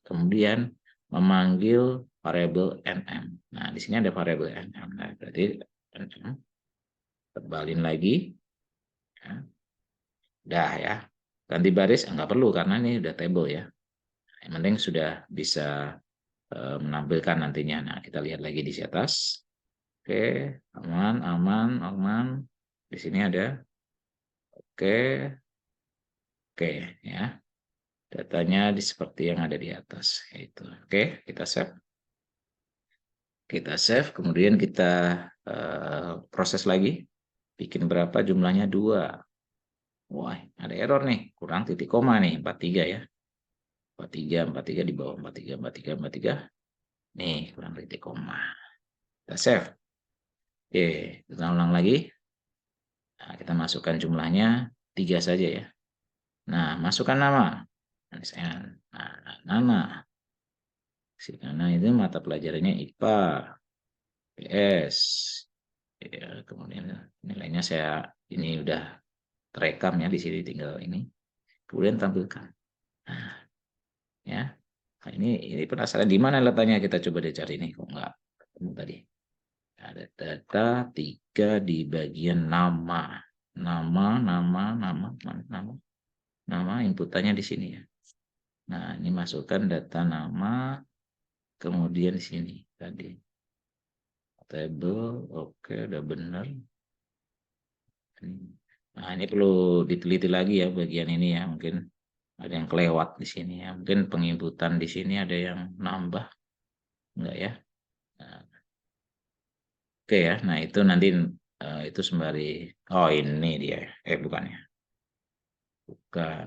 Kemudian memanggil variabel nm. Nah, di sini ada variabel nm. Nah, berarti nm. Tebalin lagi. Ya. Udah ya. Ganti baris enggak perlu karena ini udah table ya. Yang penting sudah bisa menampilkan nantinya. Nah, kita lihat lagi di atas. Oke, aman, aman, aman. Di sini ada. Oke. Oke, ya. Datanya seperti yang ada di atas. Itu. Oke, kita save. Kita save, kemudian kita proses lagi. Bikin berapa jumlahnya? 2. Wah, ada error nih. Kurang titik koma nih, 43 ya. 43 di bawah 43. Nih, kurang titik koma. Kita save. Oke, kita ulang lagi. Nah, kita masukkan jumlahnya 3 saja ya. Nah, masukkan nama. Nah, nama. Karena itu mata pelajarannya IPA, PS. Ya, kemudian nilainya saya ini udah terekam ya di sini, tinggal ini. Kemudian tampilkan. Nah, ya. Nah, ini penasaran di mana letaknya, kita coba deh cari ini kok enggak ketemu tadi. Ada data 3 di bagian nama. Nama inputannya di sini ya. Nah, ini masukkan data nama, kemudian di sini tadi. Table, oke, udah benar. Nah, ini perlu diteliti lagi ya bagian ini ya, mungkin ada yang kelewat di sini ya. Mungkin penginputan di sini ada yang nambah, enggak ya? Nah, oke ya, nah itu nanti itu sembari, oh ini dia, bukan ya, bukan,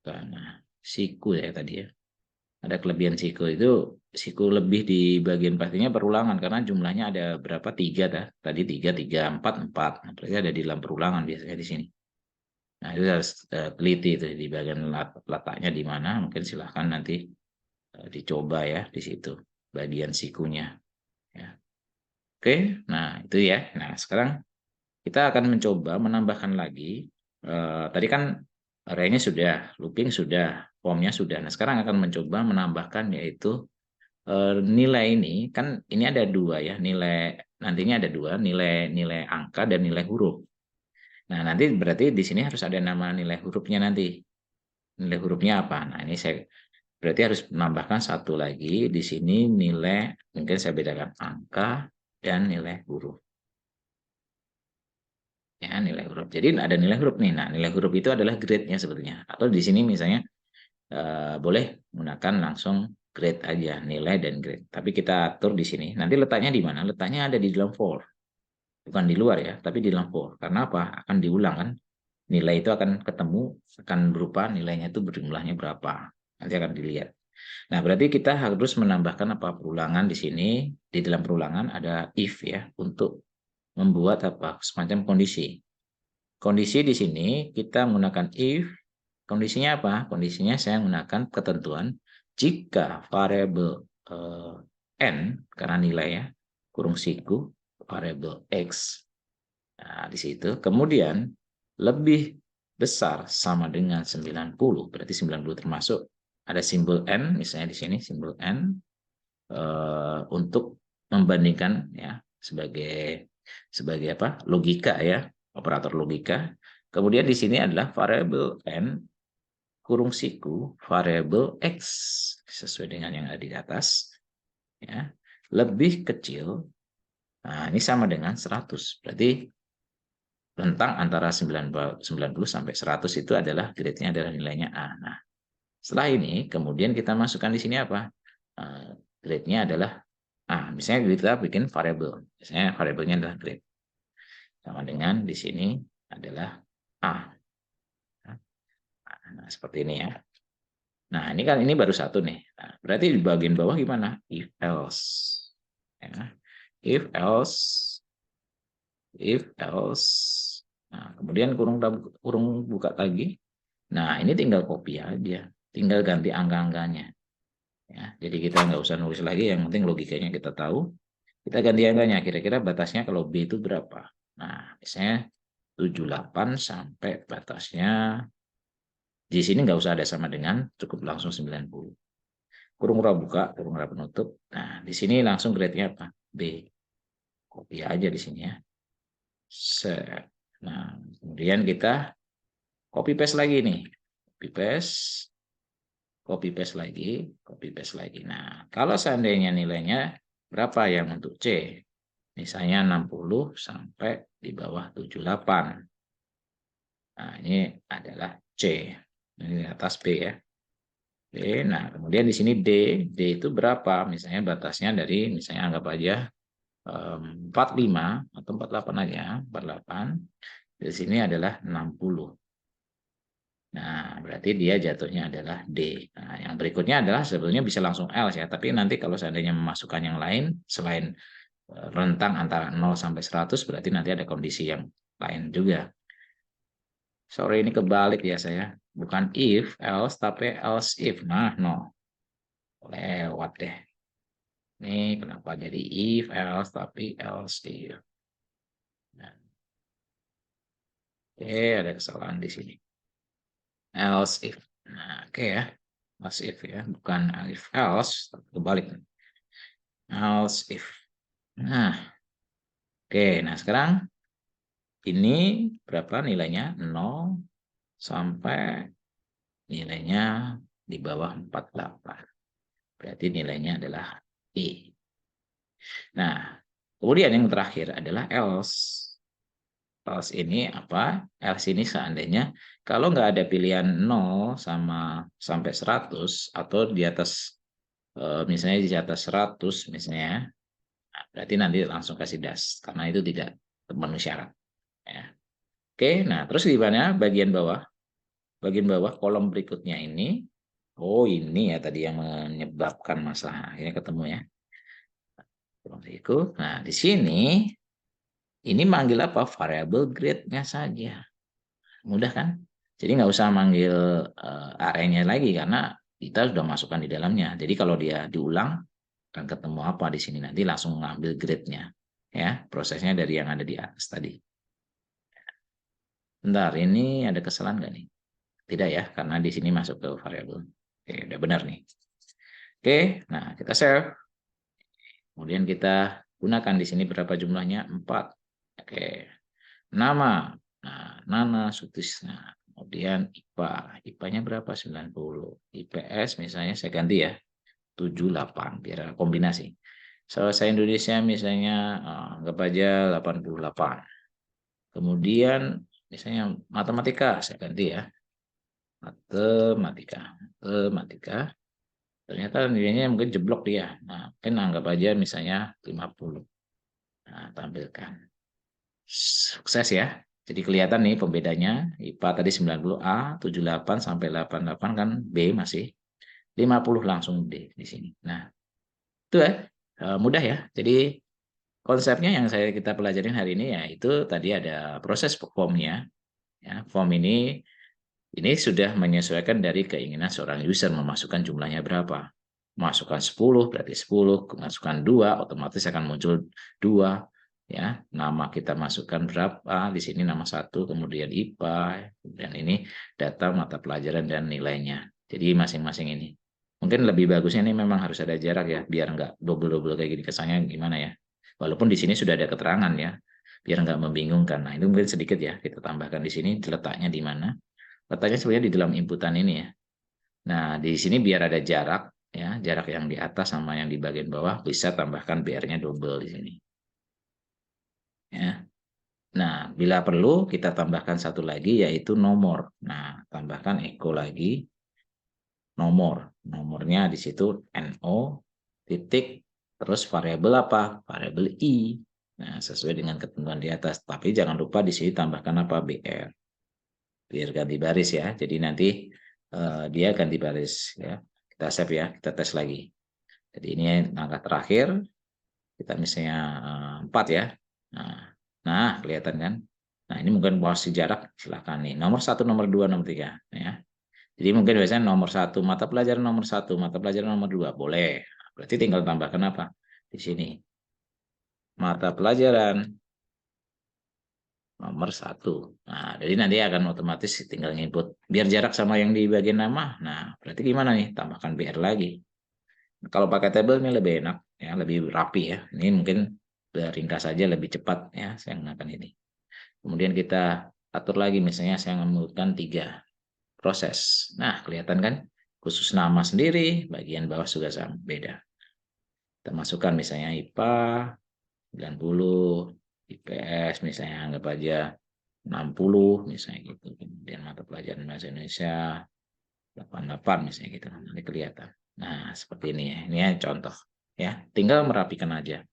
nah, siku ya tadi ya. Ada kelebihan siku lebih di bagian pastinya perulangan karena jumlahnya ada berapa? 3 tadi 3, 4. Nah, berarti ada di dalam perulangan biasanya di sini. Nah, itu harus teliti itu di bagian letaknya di mana. Mungkin silahkan nanti dicoba ya di situ bagian sikunya. Ya. Oke, nah itu ya. Nah, sekarang kita akan mencoba menambahkan lagi. Tadi kan arraynya sudah, looping sudah, formnya sudah. Nah, sekarang akan mencoba menambahkan yaitu nilai ini kan ini ada 2 ya, nilai nantinya ada 2, nilai angka dan nilai huruf. Nah, nanti berarti di sini harus ada nama nilai hurufnya nanti. Nilai hurufnya apa? Nah, ini saya berarti harus menambahkan satu lagi di sini nilai, mungkin saya bedakan angka dan nilai huruf. Ya, nilai huruf. Jadi ada nilai huruf nih. Nah, nilai huruf itu adalah grade-nya sebetulnya. Atau di sini misalnya boleh menggunakan langsung grade aja, nilai dan grade. Tapi kita atur di sini. Nanti letaknya di mana? Letaknya ada di dalam for. Bukan di luar ya, tapi di dalam for. Karena apa? Akan diulang kan. Nilai itu akan ketemu, akan berupa nilainya itu berjumlahnya berapa. Nanti akan dilihat. Nah, berarti kita harus menambahkan apa? Perulangan di sini. Di dalam perulangan ada if ya, untuk membuat apa? Semacam kondisi. Kondisi di sini kita menggunakan if. Kondisinya apa? Kondisinya saya menggunakan ketentuan jika variabel n karena nilai ya kurung siku variabel x Nah, di situ. Kemudian lebih besar sama dengan 90, berarti 90 termasuk ada simbol N, misalnya di sini simbol N, untuk membandingkan ya sebagai apa? Logika ya, operator logika. Kemudian di sini adalah variabel N kurung siku variabel X sesuai dengan yang ada di atas ya, lebih kecil. Nah, ini sama dengan 100. Berarti rentang antara 90 sampai 100 itu adalah grade-nya adalah nilainya A. Nah, setelah ini kemudian kita masukkan di sini apa? Grade-nya adalah A. Misalnya kita bikin variabel. Misalnya variabelnya adalah grade. Sama dengan di sini adalah A. Nah, seperti ini ya. Nah, ini kan ini baru satu nih. Nah, berarti di bagian bawah gimana? If else. Ya. If else. If else. Nah, kemudian kurung buka lagi. Nah, ini tinggal copy aja. Tinggal ganti angka-angkanya. Ya, jadi kita nggak usah nulis lagi, yang penting logikanya kita tahu. Kita ganti angkanya, kira-kira batasnya kalau B itu berapa. Nah, misalnya 78 sampai batasnya, di sini nggak usah ada sama dengan, cukup langsung 90. Kurung raba buka, kurung raba penutup. Nah, di sini langsung grade-nya apa? B. Copy aja di sini ya. Set. Nah, kemudian kita copy paste lagi nih. Copy paste. Copy paste lagi, copy paste lagi. Nah, kalau seandainya nilainya berapa yang untuk C? Misalnya 60 sampai di bawah 78. Nah, ini adalah C. Ini di atas B ya. B. Nah, kemudian di sini D. D itu berapa? Misalnya batasnya dari, misalnya anggap aja 45 atau 48 aja. 48. Di sini adalah 60. Nah, berarti dia jatuhnya adalah D. Nah, yang berikutnya adalah sebetulnya bisa langsung L ya. Tapi nanti kalau seandainya memasukkan yang lain, selain rentang antara 0 sampai 100, berarti nanti ada kondisi yang lain juga. Sorry, ini kebalik ya saya. Bukan if, else, tapi else if. Nah, no. Lewat deh. Ini kenapa jadi if, else, tapi else if. Nah, oke, ada kesalahan di sini. Else if. Nah, oke ya. Else if ya. Bukan if else, tapi kebalik. Else if. Nah, oke. Nah, sekarang ini berapa nilainya? 0 sampai nilainya di bawah 48. Berarti nilainya adalah E. Nah, kemudian yang terakhir adalah else. Else ini apa? Else ini seandainya kalau nggak ada pilihan 0 sama sampai 100 atau di atas misalnya di atas 100 misalnya, nah, berarti nanti langsung kasih das karena itu tidak memenuhi syarat. Ya. Oke, nah terus di mana bagian bawah? Bagian bawah kolom berikutnya ini, oh ini ya tadi yang menyebabkan masalah akhirnya ketemu ya. Nah, di sini ini manggil apa? Variable grade-nya saja. Mudah kan? Jadi nggak usah manggil array-nya lagi karena kita sudah masukkan di dalamnya. Jadi kalau dia diulang akan ketemu apa di sini nanti langsung ngambil grade-nya. Ya, prosesnya dari yang ada di atas tadi. Bentar, ini ada kesalahan nggak nih? Tidak ya, karena di sini masuk ke variable. Oke, udah benar nih. Oke, nah kita save. Kemudian kita gunakan di sini berapa jumlahnya? 4. Oke. Nama. Nah, Nana Sutisna. Kemudian IPA. IPA-nya berapa? 90. IPS misalnya saya ganti ya. 78 biar kombinasi. Bahasa Indonesia misalnya anggap aja 88. Kemudian misalnya matematika saya ganti ya. Matematika. Ternyata nilainya mungkin jeblok dia. Nah, mungkin anggap aja misalnya 50. Nah, tampilkan. Sukses ya. Jadi kelihatan nih pembedanya. IPA tadi 90A, 78 sampai 88 kan B masih. 50 langsung D di sini. Nah, itu ya. Mudah ya. Jadi konsepnya yang kita pelajarin hari ini ya itu tadi ada proses formnya. Ya, form ini sudah menyesuaikan dari keinginan seorang user memasukkan jumlahnya berapa. Masukkan 10 berarti 10, masukkan 2 otomatis akan muncul 2 ya. Nama kita masukkan berapa, di sini nama 1, kemudian IPA, dan ini data mata pelajaran dan nilainya. Jadi masing-masing ini. Mungkin lebih bagusnya ini memang harus ada jarak ya, biar nggak double-double kayak gini, kesannya gimana ya. Walaupun di sini sudah ada keterangan ya, biar nggak membingungkan. Nah, itu mungkin sedikit ya, kita tambahkan di sini letaknya di mana. Letaknya sebenarnya di dalam inputan ini ya. Nah, di sini biar ada jarak, ya, jarak yang di atas sama yang di bagian bawah, bisa tambahkan BR-nya double di sini. Ya. Nah, bila perlu kita tambahkan satu lagi yaitu nomor. Nah, tambahkan echo lagi nomor. Nomornya di situ NO titik terus variabel apa? Variabel I. Nah, sesuai dengan ketentuan di atas. Tapi jangan lupa di sini tambahkan apa? BR. Biar ganti baris ya. Jadi nanti dia ganti baris ya. Kita save ya, kita tes lagi. Jadi ini langkah terakhir. Kita misalnya 4 ya. Nah, kelihatan kan? Nah, ini mungkin posisi jarak, silakan nih. Nomor 1, nomor 2, nomor 3. Ya. Jadi mungkin biasanya nomor 1, mata pelajaran nomor 1, mata pelajaran nomor 2. Boleh. Berarti tinggal tambahkan apa? Di sini. Mata pelajaran nomor 1. Nah, jadi nanti akan otomatis tinggal input. Biar jarak sama yang di bagian nama. Nah, berarti gimana nih? Tambahkan BR lagi. Kalau pakai table ini lebih enak, ya, lebih rapi ya. Ini mungkin ringkas saja, lebih cepat ya saya menggunakan ini. Kemudian kita atur lagi, misalnya saya menyebutkan 3 proses. Nah, kelihatan kan? Khusus nama sendiri, bagian bawah juga sama, beda. Kita masukkan misalnya IPA 90, IPS misalnya anggap aja 60 misalnya gitu. Kemudian mata pelajaran bahasa Indonesia 88 misalnya gitu. Nanti kelihatan. Nah, seperti ini ya. Ini ya contoh ya. Tinggal merapikan aja.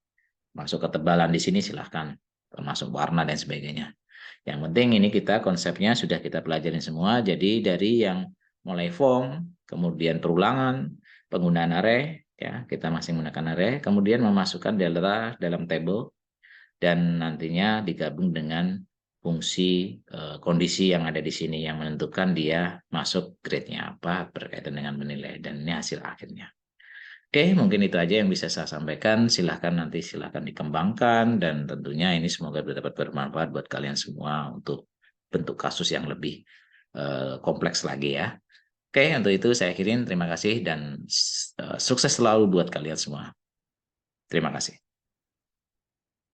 Masuk ketebalan di sini silahkan, termasuk warna dan sebagainya. Yang penting ini kita konsepnya sudah kita pelajarin semua. Jadi dari yang mulai form, kemudian perulangan, penggunaan array, ya kita masih menggunakan array, kemudian memasukkan delta dalam table, dan nantinya digabung dengan fungsi kondisi yang ada di sini yang menentukan dia masuk grade-nya apa berkaitan dengan menilai, dan ini hasil akhirnya. Oke, mungkin itu aja yang bisa saya sampaikan. Silahkan nanti silahkan dikembangkan, dan tentunya ini semoga dapat bermanfaat buat kalian semua untuk bentuk kasus yang lebih kompleks lagi ya. Oke, untuk itu saya akhirin. Terima kasih dan sukses selalu buat kalian semua. Terima kasih.